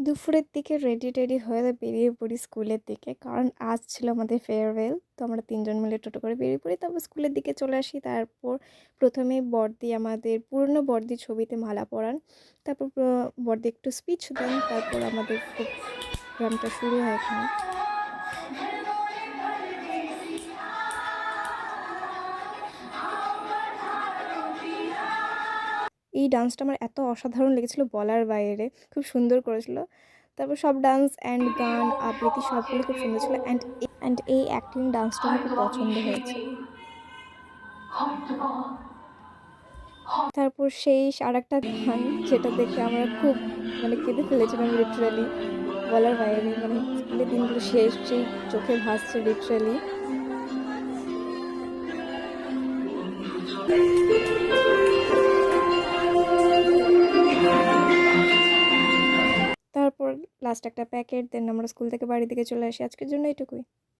দুপুরের দিকে রেডি-টেডি হয়ে বেরিয়ে পড়ি স্কুলের দিকে। কারণ আজ ছিল আমাদের ফেয়ারওয়েল। তো আমরা ৩ জন মিলে টোটো করে বেরিয়ে পড়ি। তারপর স্কুলের দিকে চলে আসি। তারপর ১ম এই বড়দি আমাদের পুরনো বড়দির ছবিতে মালা পরান। তারপর বড়দি একটু স্পিচ দেন। তারপর আমাদের প্রোগ্রামটা শুরু হয় এখানে। এই ডান্সটা আমার এত অসাধারণ লেগেছিল বলার বাইরে। খুব সুন্দর করেছিল। তারপর সব ডান্স অ্যান্ড গান, আবৃত্তি সবগুলো খুব সুন্দর ছিল। অ্যান্ড এই অ্যাক্টিং ডান্সটা আমার খুব পছন্দ হয়েছে। তারপর সেই আরেকটা গান যেটা দেখে আমরা খুব কেঁদে ফেলেছিলাম লিটারালি বলার বাইরে। স্কুলের দিনগুলো শেষ, সেই চোখে ভাসছে লিটারালি। তারপর লাস্ট একটা প্যাকেট দেন আমরা স্কুল থেকে বাড়ির দিকে চলে আসি। আজকের জন্য এটুকুই।